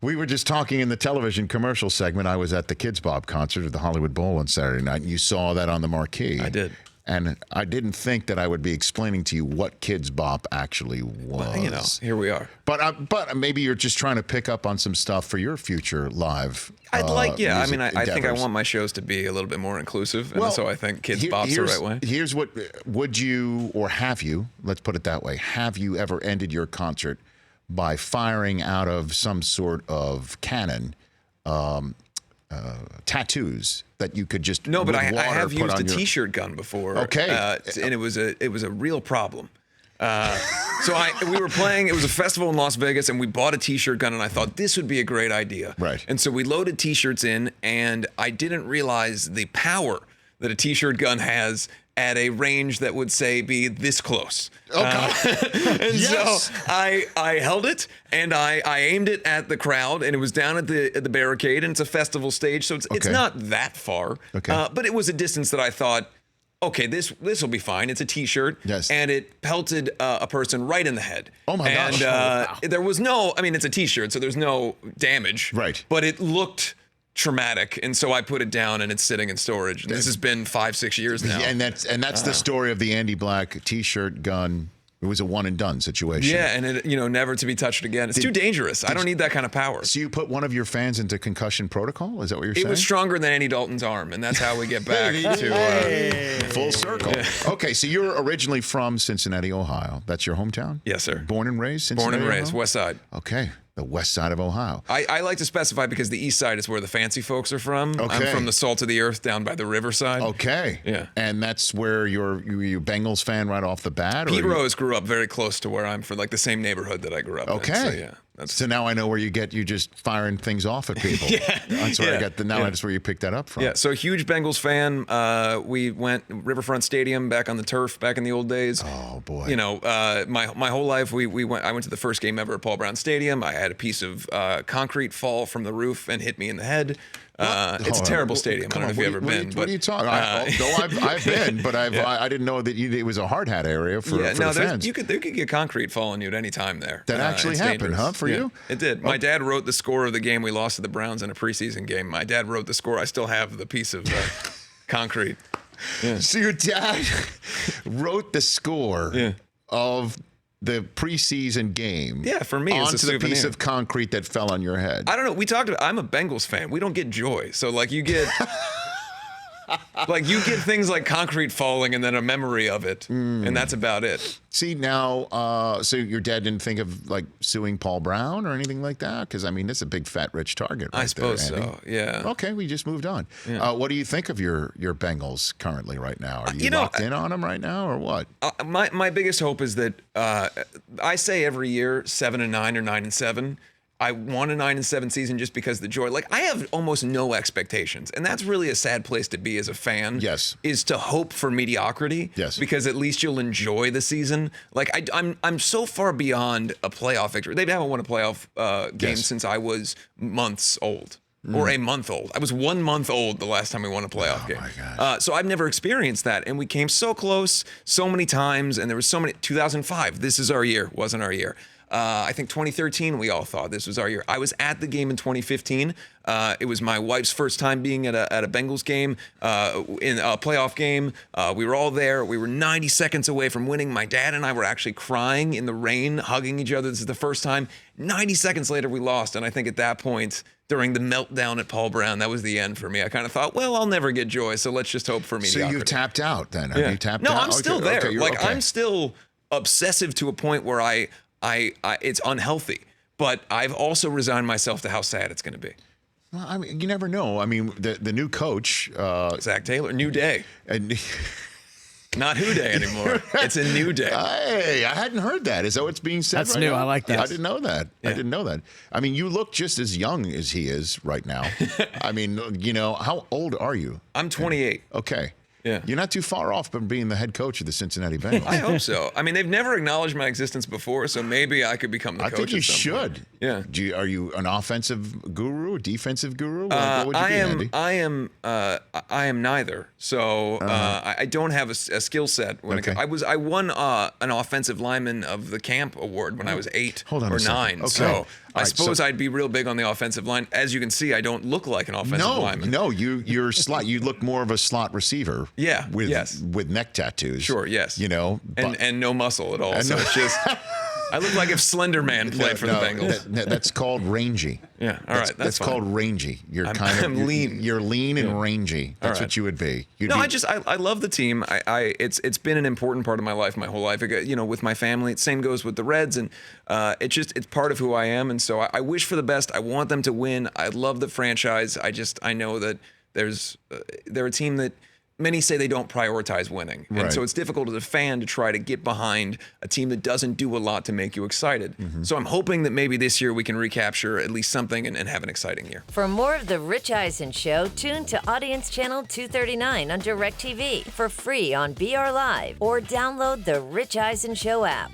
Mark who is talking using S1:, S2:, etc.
S1: We were just talking in the television commercial segment. I was at the Kids Bop concert at the Hollywood Bowl on Saturday night, and you saw that on the marquee.
S2: I did.
S1: And I didn't think that I would be explaining to you what Kids Bop actually was.
S2: Well, here we are.
S1: But maybe you're just trying to pick up on some stuff for your future live.
S2: I think I
S1: endeavors.
S2: want my shows to be a little bit more inclusive, and so I think Kids Bop's the right way.
S1: Here's what: would you, or have you? Let's put it that way. Have you ever ended your concert by firing out of some sort of cannon tattoos that you could just
S2: no, but I have used a
S1: your...
S2: T-shirt gun before.
S1: Okay,
S2: and it was a real problem. We were playing. It was a festival in Las Vegas, and we bought a T-shirt gun, and I thought this would be a great idea.
S1: Right.
S2: And so we loaded T-shirts in, and I didn't realize the power that a T-shirt gun has at a range that would say be this close. And yes. So I held it and I aimed it at the crowd, and it was down at the barricade, and it's a festival stage, so it's not that far.
S1: Okay.
S2: But it was a distance that I thought, okay, this will be fine. It's a T-shirt.
S1: Yes.
S2: And it pelted a person right in the head.
S1: Oh my gosh.
S2: And there was no, I mean, it's a T-shirt, so there's no damage.
S1: Right.
S2: But it looked traumatic, and so I put it down, and it's sitting in storage. And this has been 5-6 years now.
S1: And that's the story of the Andy Black T-shirt gun. It was a one and done situation.
S2: Yeah, and it, never to be touched again. It's too dangerous. I don't need that kind of power.
S1: So you put one of your fans into concussion protocol? Is that what you're saying?
S2: It was stronger than Andy Dalton's arm, and that's how we get back to
S1: full circle. Yeah. Okay, so you're originally from Cincinnati, Ohio. That's your hometown?
S2: Yes, sir.
S1: Born and raised Cincinnati,
S2: Born and raised,
S1: Ohio?
S2: West Side.
S1: Okay. The west side of Ohio.
S2: I like to specify because the east side is where the fancy folks are from. Okay. I'm from the salt of the earth down by the riverside.
S1: Okay.
S2: Yeah.
S1: And that's where you're a Bengals fan right off the bat?
S2: Pete Rose grew up very close to where I'm from, like the same neighborhood that I grew up in.
S1: Okay.
S2: So, yeah.
S1: So now I know where you just firing things off at people.
S2: Yeah.
S1: That's where I got that's where you picked that up from.
S2: Yeah. So huge Bengals fan. We went Riverfront Stadium back on the turf back in the old days.
S1: Oh boy.
S2: My whole life I went to the first game ever at Paul Brown Stadium. I had a piece of concrete fall from the roof and hit me in the head. It's a terrible stadium. I don't know if you've ever been.
S1: What are you talking about? I've been, but I didn't know that it was a hard hat area for the fans.
S2: There could get concrete fall on you at any time there.
S1: That actually happened, huh, for you?
S2: It did. My dad wrote the score of the game we lost to the Browns in a preseason game. My dad wrote the score. I still have the piece of concrete. Yeah.
S1: So your dad wrote the score of the preseason game.
S2: Yeah, for me,
S1: onto the piece of concrete that fell on your head.
S2: I don't know. We talked about. I'm a Bengals fan. We don't get joy. So you get. You get things like concrete falling and then a memory of it, and that's about it.
S1: See, now, so your dad didn't think of suing Paul Brown or anything like that? Because I mean, that's a big, fat, rich target. Right, I
S2: suppose
S1: there,
S2: so. Yeah.
S1: Okay, we just moved on.
S2: Yeah.
S1: What do you think of your Bengals currently right now? Are you locked in on them right now, or what?
S2: My biggest hope is that I say every year 7-9 or 9-7. I want a 9-7 season just because the joy. I have almost no expectations, and that's really a sad place to be as a fan.
S1: Yes,
S2: is to hope for mediocrity.
S1: Yes,
S2: because at least you'll enjoy the season. I'm so far beyond a playoff victory. They haven't won a playoff game since I was months old. Or a month old. I was 1 month old the last time we won a playoff game.
S1: My gosh.
S2: So I've never experienced that. And we came so close so many times, and there was so many. 2005, this is our year, wasn't our year. I think 2013, we all thought this was our year. I was at the game in 2015. It was my wife's first time being at a Bengals game, in a playoff game. We were all there. We were 90 seconds away from winning. My dad and I were actually crying in the rain, hugging each other. This is the first time. 90 seconds later, we lost. And I think at that point, during the meltdown at Paul Brown, that was the end for me. I kind of thought, well, I'll never get joy, so let's just hope for mediocrity.
S1: So you've tapped out then? Have you tapped out?
S2: No, I'm still there.
S1: Okay,
S2: I'm still obsessive to a point where it's unhealthy. But I've also resigned myself to how sad it's going to be.
S1: Well, I mean, you never know. I mean, the new coach,
S2: Zach Taylor, new day. Not who day anymore. It's a new day.
S1: Hey, I hadn't heard that. Is that what's being said?
S3: That's
S1: right
S3: new.
S1: now?
S3: I like that.
S1: I didn't know that.
S2: Yeah.
S1: I didn't know that. I mean, you look just as young as he is right now. I mean, how old are you?
S2: I'm 28.
S1: Okay.
S2: Yeah.
S1: You're not too far off from being the head coach of the Cincinnati Bengals.
S2: I hope so. I mean, they've never acknowledged my existence before, so maybe I could become the coach.
S1: I think you
S2: at some
S1: should.
S2: point. Yeah.
S1: Are you an offensive guru, defensive guru? What would you be, Andy?
S2: I am neither. So I don't have a skill set. I won an offensive lineman of the camp award when I was 8 or 9.
S1: Okay.
S2: So I suppose I'd be real big on the offensive line. As you can see, I don't look like an offensive lineman.
S1: No, you're slot. You look more of a slot receiver.
S2: Yeah.
S1: With neck tattoos.
S2: Sure. Yes.
S1: You know,
S2: and no muscle at all. So it's just. I look like if Slender Man played for the Bengals.
S1: That's called rangy.
S2: Yeah, all right, that's
S1: called rangy.
S2: I'm lean.
S1: You're lean and rangy. That's what you would be.
S2: I love the team. It's been an important part of my life, my whole life. You know, with my family. Same goes with the Reds, and it's part of who I am. And so I wish for the best. I want them to win. I love the franchise. I know that they're a team that. Many say they don't prioritize winning. And so it's difficult as a fan to try to get behind a team that doesn't do a lot to make you excited. So I'm hoping that maybe this year we can recapture at least something and have an exciting year.
S3: For more of The Rich Eisen Show, tune to Audience Channel 239 on DirecTV for free on BR Live or download The Rich Eisen Show app.